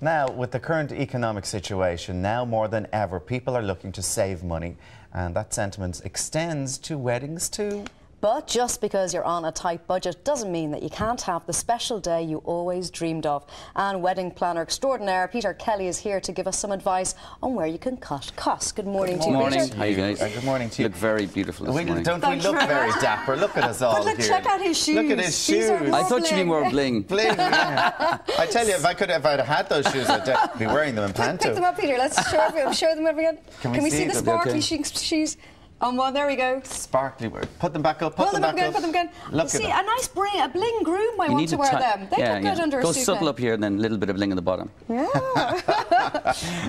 Now, with the current economic situation, now more than ever, people are looking to save money, and that sentiment extends to weddings too. But just because you're on a tight budget doesn't mean that you can't have the special day you always dreamed of. And wedding planner extraordinaire Peter Kelly is here to give us some advice on where you can cut costs. Good morning to you, Peter. Good morning. Hi, guys. Good morning to you. You look very beautiful this morning. Don't we look very dapper? Look at us all But look, here. check out his shoes. Look at his shoes. I thought you'd be more bling. Bling, yeah. I tell you, if I'd had those shoes, I'd be wearing them in Panto. Pick them up, Peter. Let's show them again. Can we see the them? sparkly Okay. shoes? Well, there we go. Sparkly. Put them back up. Put them up again. Put them again. Look See, at them. a nice a bling groom might want to wear them. They look good under a suit. Go subtle up here and then a little bit of bling on the bottom. Yeah.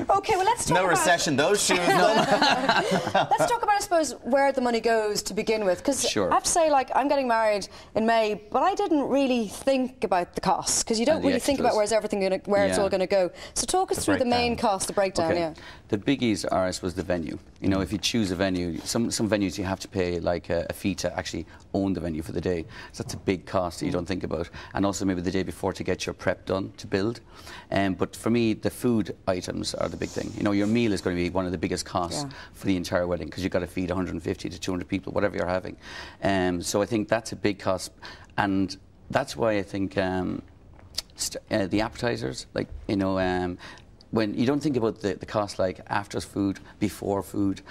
Okay, well, let's talk No about... recession, those shoes. Let's talk about, I suppose, where the money goes to begin with. Because Sure. I have to say, like, I'm getting married in May, but I didn't really think about the costs, because you don't really think about where it's all going to go. So talk us through the main cost, the breakdown. Okay. Yeah. The biggies are, I suppose, the venue. You know, if you choose a venue, some venues you have to pay like a fee to actually own the venue for the day. So that's a big cost that you don't think about. And also maybe the day before to get your prep done, to build. But for me, the food items are the big thing. You know, your meal is going to be one of the biggest costs for the entire wedding, because you've got to feed 150 to 200 people, whatever you're having. So I think that's a big cost. And that's why I think the appetizers, like, you know, when you don't think about the cost, like after food, before food,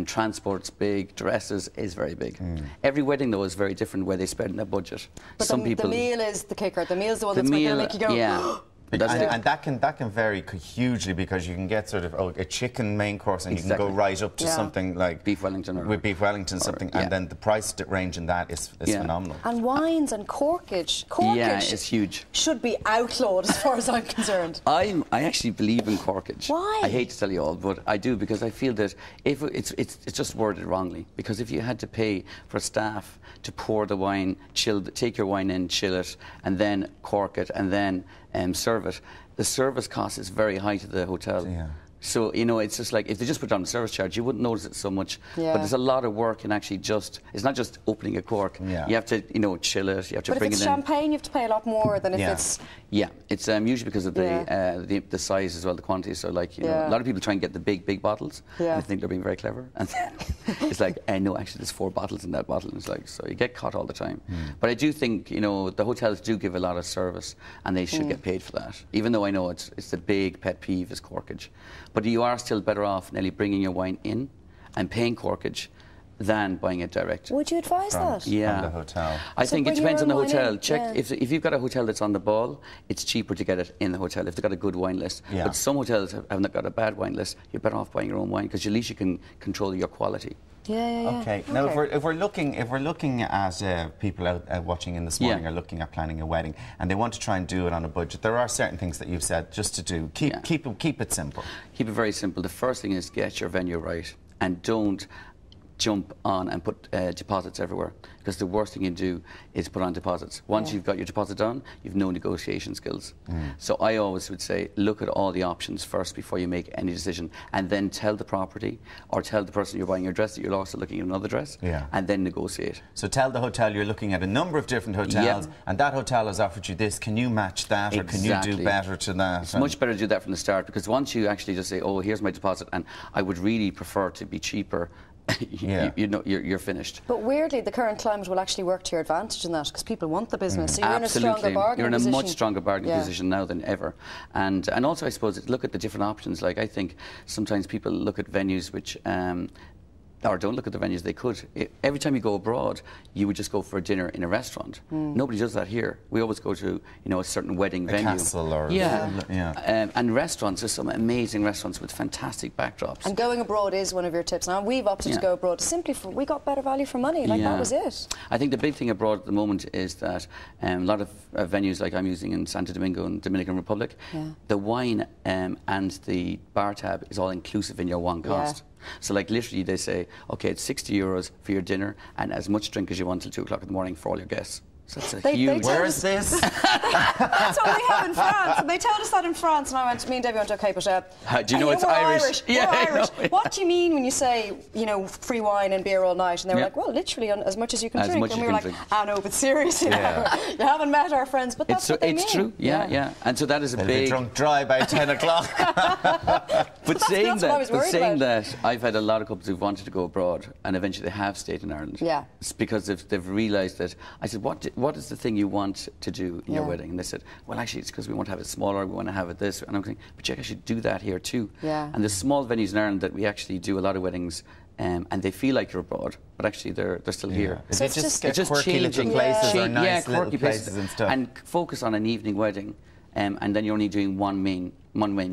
transport's big, dresses is very big. Every wedding, though, is very different where they spend their budget. But the meal is the kicker. The meal's the one that's going to make you go... Yeah. And that can vary hugely, because you can get sort of a chicken main course, and you can go right up to something like beef Wellington, with beef Wellington, and then the price range in that is phenomenal. And wines and corkage. Yeah, it's huge. Should be outlawed as far as I'm concerned. I actually believe in corkage. Why? I hate to tell you all, but I do, because I feel that if it's just worded wrongly. Because if you had to pay for staff to pour the wine, take your wine in, chill it, and then cork it, and then serve it, the service cost is very high to the hotel. Yeah. So, you know, it's just like, if they just put it on the service charge, you wouldn't notice it so much. Yeah. But there's a lot of work in actually it's not just opening a cork. Yeah. You have to, you know, chill it, you have to bring it in. But if it's champagne, you have to pay a lot more than if it's... Yeah, it's usually because of the size as well, the quantity. So, like, you know, a lot of people try and get the big bottles. Yeah. And they think they're being very clever. And then it's like, no, actually, there's 4 bottles in that bottle. And it's like, so you get caught all the time. But I do think, you know, the hotels do give a lot of service, and they should get paid for that. Even though I know it's the big pet peeve is corkage. But you are still better off nearly bringing your wine in and paying corkage than buying it direct. Would you advise that? Yeah. From the hotel. I think it depends on the hotel. Check if you've got a hotel that's on the ball, it's cheaper to get it in the hotel if they've got a good wine list. Yeah. But some hotels haven't got a bad wine list. You're better off buying your own wine, because at least you can control your quality. Yeah. Okay. Now, if we're looking at people out watching in this morning, are looking at planning a wedding, and they want to try and do it on a budget, there are certain things that you've said just to do. Keep it simple. Keep it very simple. The first thing is get your venue right, and don't jump on and put deposits everywhere, because the worst thing you do is put on deposits. Once you've got your deposit done, you've no negotiation skills. So I always would say, look at all the options first before you make any decision, and then tell the property or tell the person you're buying your dress that you're also looking at another dress, and then negotiate. So tell the hotel you're looking at a number of different hotels, and that hotel has offered you this. Can you match that, or can you do better to that? It's much better to do that from the start, because once you actually just say, oh, here's my deposit, and I would really prefer to be cheaper, you know, you're finished. But weirdly, the current climate will actually work to your advantage in that, because people want the business. So you're Absolutely. in a stronger bargaining position. You're in a much position. stronger bargaining position now than ever. And also, I suppose, look at the different options. Like, I think sometimes people look at venues which or don't look at the venues they could. Every time you go abroad, you would just go for a dinner in a restaurant. Nobody does that here. We always go to, you know, a certain wedding venue. Castle or... and restaurants, there's some amazing restaurants with fantastic backdrops. And going abroad is one of your tips. Now, we've opted to go abroad simply for, we got better value for money. Like, that was it. I think the big thing abroad at the moment is that a lot of venues like I'm using in Santo Domingo and Dominican Republic, the wine and the bar tab is all inclusive in your one cost. So, like, literally they say, okay, it's €60 for your dinner and as much drink as you want till 2 o'clock in the morning for all your guests. So it's a huge... Where is this? That's what we have in France. And they told us that in France, and me and Debbie went, OK, but... do you know it's we're Irish? Yeah, we're Irish. What do you mean when you say, you know, free wine and beer all night? And they were like, well, literally, as much as you can drink. And we were like, no, but seriously, you haven't met our friends. But that's what they mean. It's true, yeah. And so that is a They'll big... be drunk dry by 10 o'clock. But saying that, I've had a lot of couples who've wanted to go abroad, and eventually they have stayed in Ireland. Yeah. It's because they've realised that... I said, what is the thing you want to do in your wedding? And they said, well, actually, it's because we want to have it smaller, we want to have it this. And I'm thinking, but you actually do that here too. Yeah. And there's small venues in Ireland that we actually do a lot of weddings, and they feel like you're abroad, but actually they're still here. So it's just quirky little places or nice little quirky places and stuff. And focus on an evening wedding, and then you're only doing one main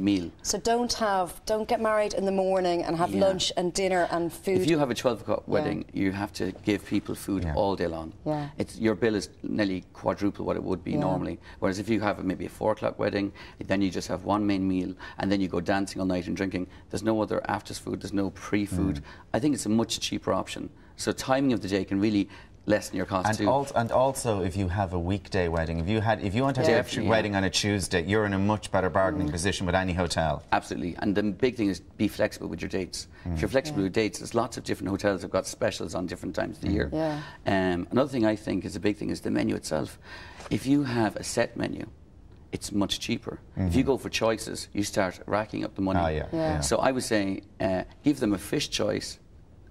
meal. So don't get married in the morning and have lunch and dinner and food. If you have a 12 o'clock wedding, you have to give people food all day long. Yeah. Your bill is nearly quadruple what it would be normally. Whereas if you have maybe a 4 o'clock wedding, then you just have one main meal, and then you go dancing all night and drinking. There's no other after food, there's no pre-food. I think it's a much cheaper option. So timing of the day can really lessen your cost too. And also, if you have a weekday wedding, if you want to have a wedding on a Tuesday, you're in a much better bargaining position with any hotel. Absolutely. And the big thing is be flexible with your dates. If you're flexible with dates, there's lots of different hotels that have got specials on different times of the year. Yeah. Another thing I think is a big thing is the menu itself. If you have a set menu, it's much cheaper. If you go for choices, you start racking up the money. So I would say give them a fish choice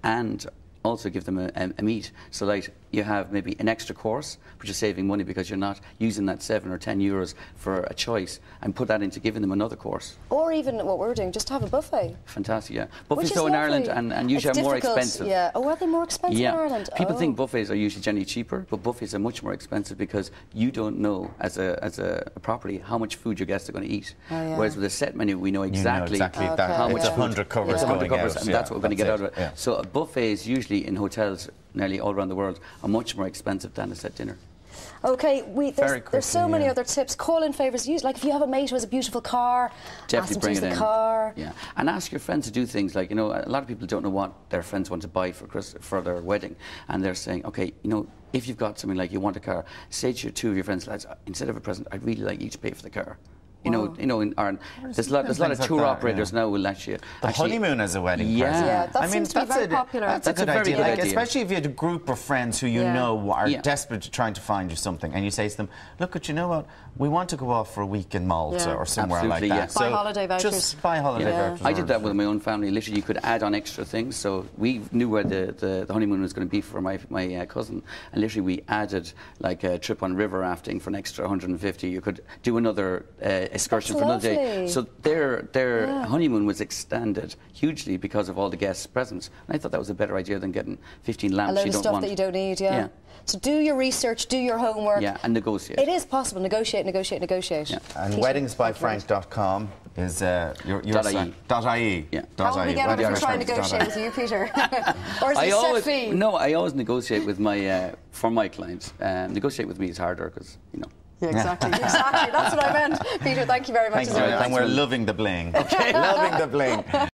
and also give them a meat, so that you have maybe an extra course, but you're saving money because you're not using that 7 or 10 euros for a choice, and put that into giving them another course. Or even what we're doing, just have a buffet. Fantastic, yeah. Buffets though in Ireland and usually are more expensive. Yeah. Oh, are they more expensive in Ireland? People think buffets are usually generally cheaper, but buffets are much more expensive because you don't know as a property how much food your guests are going to eat. Whereas with a set menu, we know exactly, how much 100 covers it's 100 going covers, out. and that's what we're going to get out of it. Yeah. So a buffet is usually in hotels nearly all around the world are much more expensive than a set dinner. OK, there's so many other tips. Call-in favours. Like if you have a mate who has a beautiful car, definitely bring it in. The car. Yeah, and ask your friends to do things like, you know, a lot of people don't know what their friends want to buy for their wedding, and they're saying, OK, you know, if you've got something like you want a car, say to two of your friends, lads, instead of a present, I'd really like you to pay for the car. You know, in Ireland, there's a lot of tour operators now will actually honeymoon as a wedding present. Yeah, that seems to be very popular. That's a good idea. Like, especially if you had a group of friends who you know are desperate to trying to find you something, and you say to them, "Look, you know what? We want to go off for a week in Malta or somewhere like that. Buy holiday vouchers. Just buy holiday vouchers. I did that with my own family. Literally, you could add on extra things. So we knew where the honeymoon was going to be for my cousin, and literally we added like a trip on river rafting for an extra 150. You could do another excursion for another day. So their honeymoon was extended hugely because of all the guests' presents. And I thought that was a better idea than getting 15 lamps you don't want. A load of stuff that you don't need, So do your research, do your homework. Yeah, and negotiate. It is possible. Negotiate. Yeah. And weddingsbyfranc.com is your site. .ie. Yeah. How will we get on if we try and negotiate with you, Peter? Or is it a set fee? No, I always negotiate with my for my clients. Negotiate with me is harder because, you know. Yeah, exactly. That's what I meant. Peter, thank you very much. And we're loving the bling. Okay. Loving the bling.